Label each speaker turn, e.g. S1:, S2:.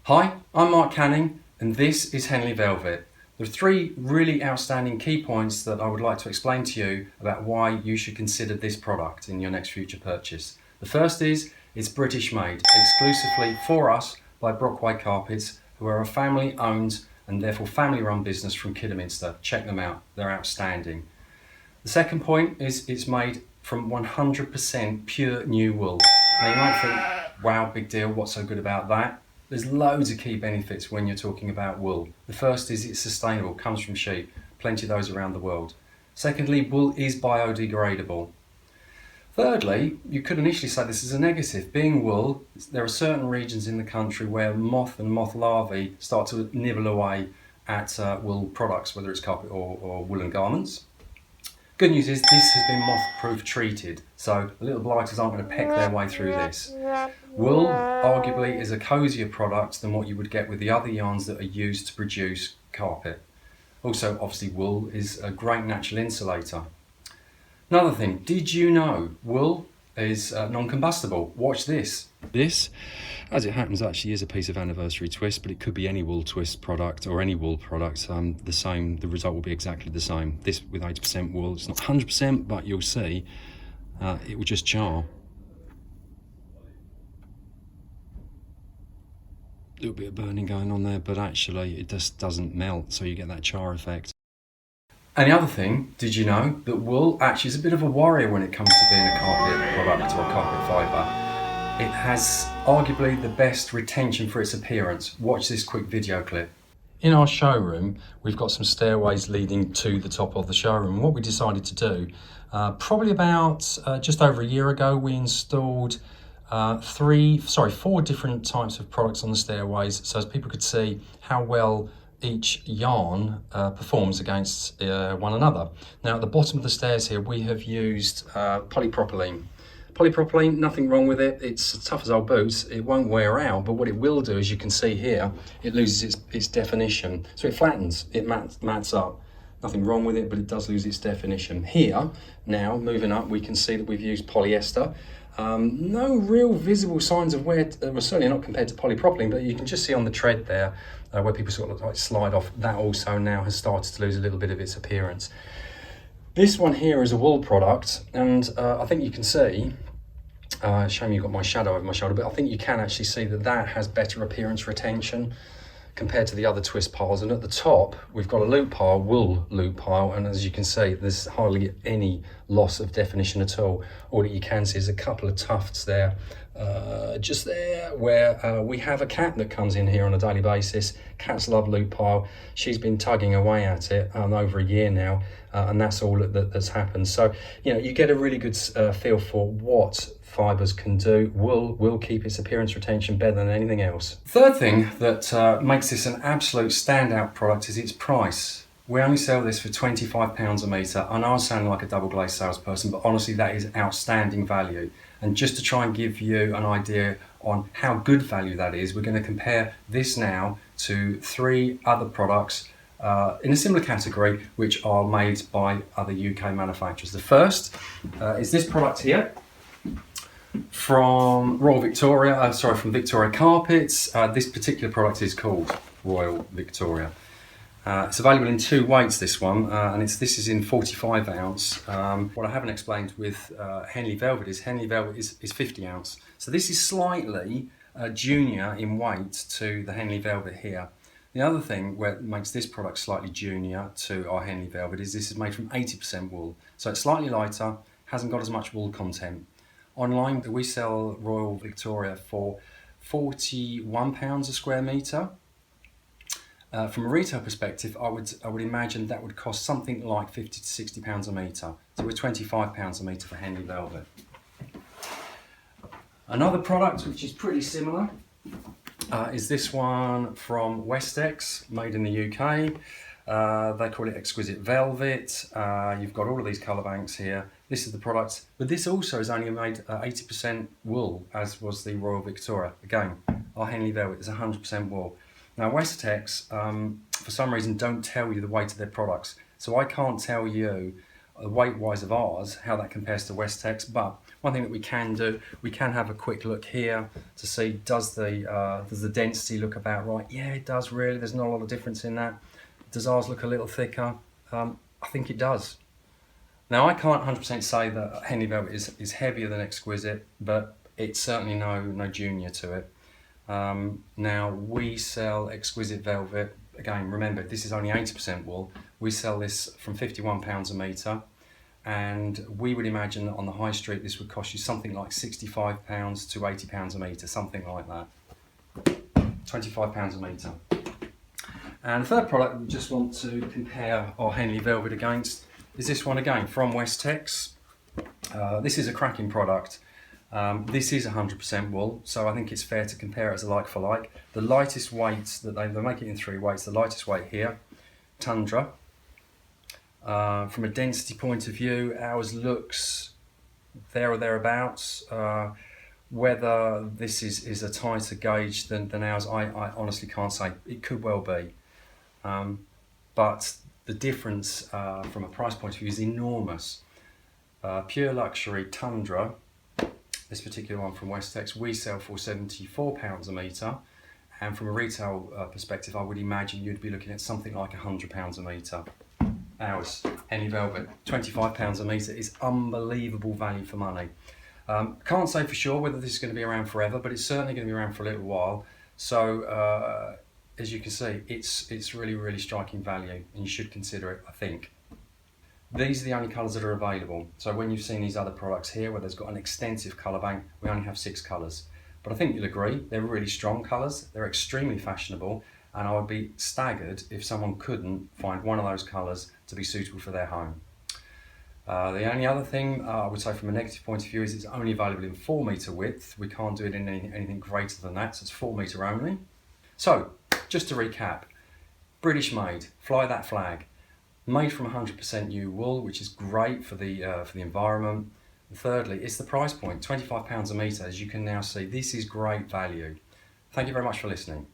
S1: Hi, I'm Mark Canning and this is Henley Velvet. There are three really outstanding key points that I would like to explain to you about why you should consider this product in your next future purchase. The first is it's British made, exclusively for us by Brockway Carpets, who are a family owned and therefore family run business from Kidderminster. Check them out, they're outstanding. The second point is it's made from 100% pure new wool. Now you might think, wow, big deal, what's so good about that? There's loads of key benefits when you're talking about wool. The first is it's sustainable, comes from sheep, plenty of those around the world. Secondly, wool is biodegradable. Thirdly, you could initially say this is a negative. Being wool, there are certain regions in the country where moth and moth larvae start to nibble away at wool products, whether it's carpet or woolen garments. Good news is this has been moth-proof treated, so the little blighters aren't going to peck their way through this. Wool, arguably, is a cosier product than what you would get with the other yarns that are used to produce carpet. Also, obviously, wool is a great natural insulator. Another thing, did you know wool is non-combustible? Watch this. This, as it happens, actually is a piece of anniversary twist, but it could be any wool twist product or any wool product. The result will be exactly the same. This with 80% wool, it's not 100%, but you'll see it will just char. A little bit of burning going on there, but actually it just doesn't melt, so you get that char effect. And the other thing, did you know that wool actually is a bit of a warrior when it comes to being a carpet product or a carpet fibre? It has arguably the best retention for its appearance. Watch this quick video clip. In our showroom, we've got some stairways leading to the top of the showroom. And what we decided to do, probably about just over a year ago, we installed four different types of products on the stairways, so as people could see how well each yarn performs against one another. Now at the bottom of the stairs here we have used polypropylene. Polypropylene, nothing wrong with it, it's as tough as old boots, it won't wear out, but what it will do, as you can see here, it loses its definition. So it flattens, it mats up. Nothing wrong with it, but it does lose its definition. Here, now, moving up, we can see that we've used polyester. No real visible signs of wear, certainly not compared to polypropylene, but you can just see on the tread there, where people sort of like slide off, that also now has started to lose a little bit of its appearance. This one here is a wool product, and I think you can see, shame you've got my shadow over my shoulder, but I think you can actually see that that has better appearance retention compared to the other twist piles. And at the top we've got a loop pile, wool loop pile, and as you can see there's hardly any loss of definition at all. All that you can see is a couple of tufts there, just there where we have a cat that comes in here on a daily basis. Cats love loop pile. She's been tugging away at it over a year now, and that's all that's happened. So you know, you get a really good feel for what fibres can do. Wool will keep its appearance retention better than anything else. Third thing that makes this an absolute standout product is its price. We only sell this for £25 a metre. I know I sound like a double glazed salesperson, but honestly that is outstanding value. And just to try and give you an idea on how good value that is, we're going to compare this now to three other products in a similar category which are made by other UK manufacturers. The first is this product here from from Victoria Carpets. This particular product is called Royal Victoria. It's available in two weights, this one, and this is in 45 ounce. What I haven't explained with Henley Velvet is 50 ounce. So this is slightly junior in weight to the Henley Velvet here. The other thing that makes this product slightly junior to our Henley Velvet is this is made from 80% wool. So it's slightly lighter, hasn't got as much wool content. Online, we sell Royal Victoria for £41 a square metre. From a retail perspective, I would imagine that would cost something like £50 to £60 a metre. So we're £25 a metre for Henley Velvet. Another product which is pretty similar is this one from Westex, made in the UK. They call it Exquisite Velvet. You've got all of these colour banks here. This is the product, but this also is only made 80% wool, as was the Royal Victoria. Again, our Henley Velvet is 100% wool. Now Westex, for some reason, don't tell you the weight of their products. So I can't tell you weight-wise of ours how that compares to Westex, but One thing that we can do, we can have a quick look here to see does the density look about right? Yeah, it does really. There's not a lot of difference in that. Does ours look a little thicker? I think it does. Now I can't 100% say that Henley Velvet is heavier than Exquisite, but it's certainly no junior to it. Now we sell Exquisite Velvet. Again, remember this is only 80% wool. We sell this from £51 a metre. And we would imagine that on the high street this would cost you something like £65 to £80 a metre, something like that. £25 a metre. And the third product we just want to compare our Henley Velvet against is this one again from Westex. This is a cracking product. This is 100% wool, so I think it's fair to compare it as a like for like. The lightest weights that they make it in 3 weights. The lightest weight here, Tundra. From a density point of view, ours looks there or thereabouts. Whether this is a tighter gauge than ours, I honestly can't say. It could well be. But the difference from a price point of view is enormous. Pure Luxury Tundra, this particular one from Westex, we sell for £74 a metre. And from a retail perspective, I would imagine you'd be looking at something like £100 a metre. Ours, Henley Velvet, £25 a metre is unbelievable value for money. Can't say for sure whether this is going to be around forever, but it's certainly going to be around for a little while. So as you can see, it's really striking value, and you should consider it, I think. These are the only colours that are available. So when you've seen these other products here, where there's got an extensive colour bank, we only have 6 colours. But I think you'll agree, they're really strong colours, they're extremely fashionable, and I would be staggered if someone couldn't find one of those colours to be suitable for their home. The only other thing I would say from a negative point of view is it's only available in 4 metre width. We can't do it in anything greater than that, so it's 4 metre only. So, just to recap, British made, fly that flag. Made from 100% new wool, which is great for the environment. And thirdly, it's the price point, £25 a metre. As you can now see, this is great value. Thank you very much for listening.